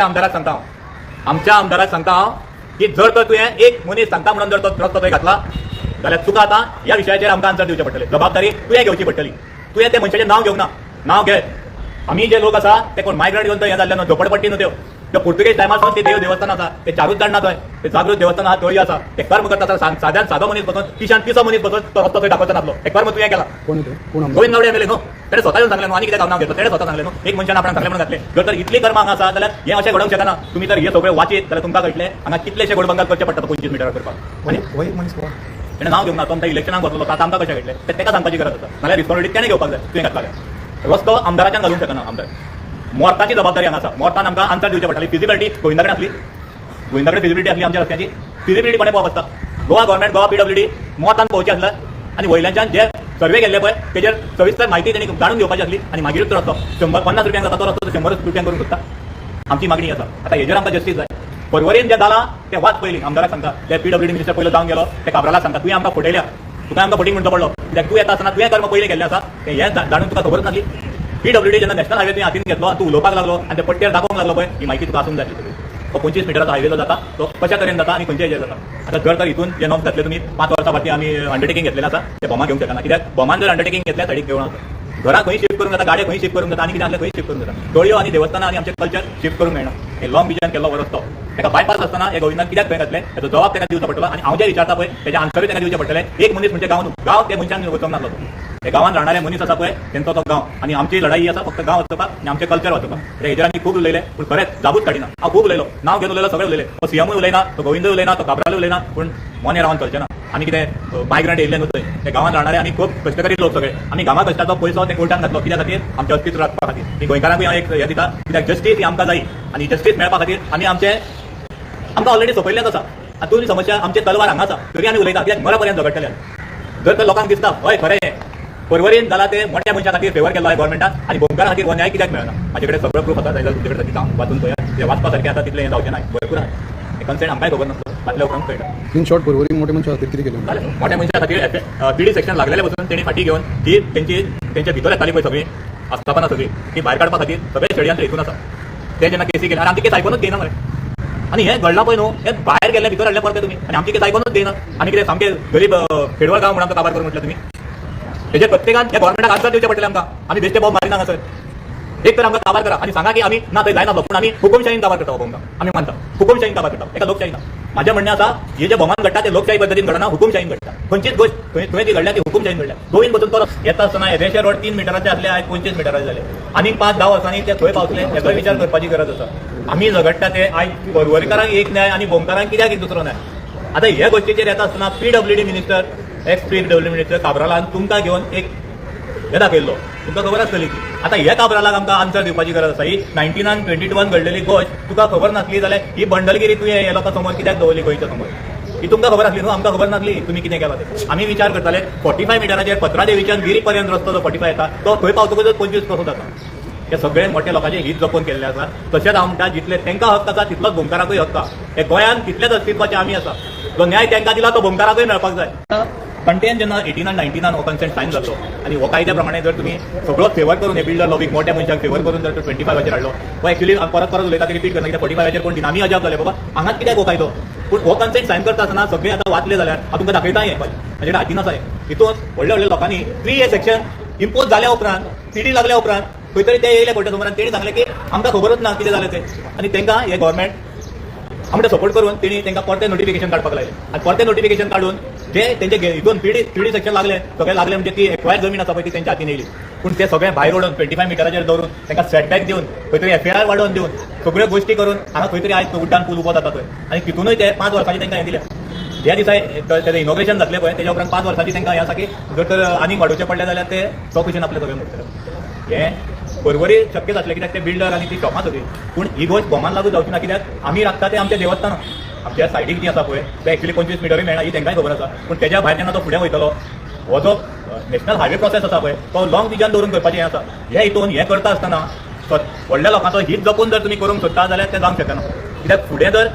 आमदाराक सांगता हांव, आमच्या आमदाराक सांगता हांव की जर तर तुवें एक मनीस सांगता म्हणून जर तो रस्तो थंय घातला जाल्यार तुका आतां ह्या विशयाचेर आमकां आन्सर दिवचें पडटलें. जबाबदारी तुवें घेवची पडटली. तुवें त्या मनशाचें नांव घेवंक ना. नांव घे. आमी जे लोक आसा ते कोण मायग्रंट घेवन थंय हें जाल्ले न्हू, झोपडपट्टी न्हू त्यो पुर्तुगेज टायमार ते देवस्थान आसा ते चारूच जाणना थंय. ते जागृत देवस्थान आहा थंय आसा. ते कर्म करता साद्यान सादो मनीस बसून किशान तिसो मनीस बसून तो रस्तो थंय दाखोवचो नासलो. हे कर्म तुवें केला. गोविंद गावडे एमएलए न्हू, तेणें स्वता येवन सांगलें न्हू, आनी कितें नांव घेतलं तेणें स्वता सांगलें न्हू. एक मनशान आपणाक सांगलें म्हणून घातलें. जर तर इतली कर्म हांगा आसा जाल्यार हें अशें घडोवंक शकना. तुमी जर हे सगळें वाचीत जाल्यार तुमकां कळटलें हांगा कितलेशे घोडबंगाल करचे पडटा 25 मिटरा करपाक. आनी तेणें नांव घेवंक ना. तो आमच्या इलेक्शनाक बसलो आतां आमकां कशें कळटलें तें ताका सांगपाची गरज आसा. नाल्यार रिस्पॉन्सिबिलिटी तेणें घेवपाक जाय. तुवें घातला रस्तो आमदाराच्यान घालूंक शकना. आमदार मोर्ताची जबाबदारी हांगा आसा. मोर्तान आमकां आन्सर दिवचें पडटली. फिजिबिलिटी गोविंदा कडेन आसली. गोविंदा कडेन फिजिबिलिटी आसली आमच्या रस्त्याची. फिजिबिलिटी कोणें पळोवप आसता. गोवा गव्हर्मेंट गोवा पीडब्ल्यूडी मोर्तान पळोवचें आसलें आनी वयल्याच्यान जे सर्वे केल्ले पळय तेजेर सविस्तर म्हायती तेणी जाणून घेवपाची आसली आनी मागीरूच तो रस्तो 150 रुपयांक जाता तो रस्तो 100 रुपयांक करूंक सोदता. आमची मागणी आसा. आतां हेजेर आमकां जस्टीस जाय. परवरीन जे जालां ते वाच पयलीं आमदाराक सांगता. ते पीडब्ल्यूडी मिनिस्टर पयलो जावन गेलो ते काब्रालाक सांगता तुवें आमकां फटयल्या, तुका आमकां फटींग म्हणचो पडलो कित्याक तूं येता आसतना तुवें कर्म पयलीं केल्लें आसा तें हें जाणून तुका खबरच नासली. पीडब्ल्यूडी जेन्ना नॅशनल हायवे तुवें हातीन घेतलो तूं उलोवपाक लागलो आनी ते पट्टेर दाखोवंक लागलो पळय ही म्हायती तुका आसूंक जाय. तो 25 मिटराचो हायवे जो जाता तो कशा तरेन जाता आनी खंयच्या हेजेर जाता. आतां जर तर हितून जे नॉर्म्स घातले तुमी 5 वर्सां फाटीं आमी अंडरटेकिंग घेतलेलें आसा ते बोमा घेवंक शकना. कित्याक बोमान जर अंडरटेकिंग घेतल्या सायडीक घेवना. घरां खंय शिफ्ट करूंक जाता, गाडयो खंय शिफ्ट करूंक जाता आनी कितें आसलें खंय शिफ्ट करूंक जाता. तळयो आनी देवस्थानां आनी आमचें कल्चर शिफ्ट करूंक मेळना. हे लॉंग विजन केल्लो हो रस्तो ताका बायपास आसतना हे गोविंदान कित्याक खंय घातलें हेजो जबाब ताका दिवचो पडटलो आनी हांव जे विचारता पळय तेजे आन्सरूय ताका दिवचें पडटलें. एक मनीस म्हणजे गांव ते मनशान वचोंक नासलो. हे गांवांत राहणारे मनीस आसा पळय तेंचो तो गांव आनी आमची लढाई आसा फक्त गांव वचपाक आनी आमचें कल्चर वचपाक. हेजेर आमी खूब उलयले पूण खरेंच जाबूच काडिना. हांव खूब उलयलो, नांव घेवन उलयलो, सगळें उलयले. तो सीएमूय उलयना, तो गोविंदूय उलयना, तो काब्रालूय उलयना पूण मोने रावन चलचें ना. आनी कितें मायग्रंट येयल्ले न्हू थंय ते गांवांत राहणारे आनी खूब कश्टकरी लोक सगळे. आमी गांवा कश्टाचो पयसो ते कोर्टान घातलो कित्या खातीर आमचें अस्तित्व राखपा खातीर. ही गोंयकारांकूय हांव एक हें दिता कित्याक जस्टीस ही आमकां जायी आनी जस्टीस मेळपा खातीर आमी आमकां ऑलरेडी सोंपयल्लेंच आसा. आतां समस्या आमचे तलवार हांगा आसा तरी आमी उलयता कित्याक मरा पर्यंत झगडटले. जर तर लोकांक दिसता हय खरें परवरीन जालां ते मोठ्या मनशा खातीर फेवर केलो आहे गोवोरमेंटान आनी गोंयकारा खातीर हो न्याय कित्याक मेळना. म्हाजे कडेन सगळो प्रूफ आसा जाल्यार तुजे कडेन ताकी वाचून पळया. ते वाचपा सारकें आतां तितलें हें जावचें ना. भरपूर आसा कन्सेंट आमकांय खबर नासलो फाटल्या उपरांत कळटा. इन शॉर्ट परवरी मोठे मनशा खातीर कितें केलें मोठ्या मनशा खातीर पीडी सेक्शन लागलेले बसून तेणी फाटी घेवन ही तेंच्या भितर येताली पळय सगळी आस्थापना सगळी ती भायर काडपा खातीर सगळे षडयंत्र हितून आसा. ते जेन्ना केसी केले आनी आमची केस आयकोनूच घेयना मरे. आनी हें घडलां पळय न्हू हें भायर गेल्ले भितर हाडले परते तुमी आनी आमची केस आयकोनूच घेयना. आमी कितें सामकें गरीब खेडवळ गांव म्हणून आमकां काबार करून म्हटलें तुमी. हेजे प्रत्येकान हे गोवोरमेंटाक आन्सर दिवचें पडटलें आमकां. आमी बेश्टे बोब मारिना हांगासर. एक तर आमकां काबार करा आनी सांगा की आमी ना थंय जायना पूण आमी हुकुमशाहीन काबार करता. बोमकां आमी मानता हुकुमशाहीन काबार करता एका लोकशाही ना. म्हाजें म्हणणें आसा हे जे बोमान घडटा ते लोकशाही पद्दतीन घडना हुकुमशाहीन घडटा. खंयचीच गोश्ट थंय जी घडल्या ती हुकुमशाहीन घडल्या. गोंयन बसून तो येता आसतना येदेशे रोड 3 मिटराचे आसले आयज 25 मिटराचे जाले आनी 5-10 वर्सांनी ते थंय पावतले हेचो विचार करपाची गरज आसा. आमी झगडटा ते आयज परवरीकारांक एक न्याय आनी बोमकारांक कित्याक एक दुसरो न्याय. आतां ह्या गोश्टीचेर येता आसतना PWD minister ex PWD minister काब्रालान तुमकां घेवन एक हे दाखयल्लो तुमकां खबर आसतली ती. आतां हे काब्रालाक आमकां आन्सर दिवपाची गरज आसा. ही 1922 घडलेली गोश्ट तुका खबर नासली जाल्यार ही बंडलगिरी तुवें हे लोकां समोर कित्याक दवरली गोंयच्या समोर. ही तुमकां खबर आसली न्हू आमकां खबर नासली तुमी कितें केलां तें. आमी विचार करताले 45 मिटराचेर पत्रादेवीच्यान गिरी पर्यंत रस्तो जो 45 येता तो थंय पावतकूच 25 कसो जाता. हे सगळे मोठे लोकांचे हित जपून केल्ले आसा. तशेंच हांव म्हणटा जितले तांकां हक्क आसा तितलोच गोमकाराकूय हक्क आसा. हे गोंयांत तितलेच अस्तित्वाचे आमी आसा. जो न्याय तांकां दिला तो गोमकाराकूय मेळपाक जाय. कंटेन जेन्ना 18 आनी 19 हो कन्सेंट सायन जालो आनी हो कायद्या प्रमाणे जर तुमी सगळो फेवर करून हे बिल्डर लॉबीक मोठ्या मनशांक फेवर करून जर 25 हाडलो हो एक्चुअली परत उलयता ते रिपीट करता कित्याक 45 कोण दिना आमी अजाप जाले बाबा हांगाच कित्याक हो कायदो. पूण हो कन्सेंट सायन करता आसतना सगळे आतां वाचले जाल्यार हांव तुमकां दाखयता हें पळय म्हाजे कडेन हातीन आसा हें. हितून व्हडल्या व्हडल्या लोकांनी 3A सेक्शन इम्पोज जाल्या उपरांत सीडी लागल्या उपरांत खंय तरी ते येयले कोर्टा समोर तेणी सांगलें की आमकां खबरच ना कितें जालें तें. आनी तांकां हे गोवोरमेंट आमकां सपोर्ट करून तेणी तांकां परते नोटिफिकेशन काडपाक लायलें आनी परते नोटिफिकेशन काडून जे तेंचे हितून 3D सेक्शन लागले सगळे लागले म्हणजे ती एक्वायर जमीन आसा पळय ती तेंच्या हातीन येयली. पूण ते सगळे भायर ओडून 25 मिटराचेर दवरून तांकां सेटबॅक दिवन खंय तरी FAR वाडोवन दिवन सगळ्यो गोश्टी करून हांगा खंय तरी आयज उड्डाण पूल उबो जाता थंय आनी तितूनय ते 5 वर्सांची तांकां हें दिल्या. ज्या दिसा तेजें इनॉग्रेशन जातलें पळय तेच्या उपरांत 5 वर्सांची तांकां हें आसा की जर तर आनीक वाडोवचें पडलें जाल्यार ते चौकशेन आपलें सगळें करतले. हें परवरी शक्य जातलें कित्याक ते बिल्डर आनी ती शॉपां सगळीं. पूण ही गोश्ट बोमान लागू जावची ना कित्याक आमी राखता ते आमच्या देवस्थानां आमच्या सायडीक जी आसा पळय ते एक्चुअली 25 मिटरूय मेळना ही तांकांय खबर आसा. पूण तेच्या भायर जेन्ना तो फुडें वयतलो हो जो नॅशनल हायवे प्रोसेस आसा पळय तो लॉंग विजन दवरून करपाचें हें आसा. हे हितून हें करता आसतना व्हडल्या लोकांचो हीत जपून जर तुमी करूंक सोदता जाल्यार तें जावंक शकना. कित्याक फुडें जर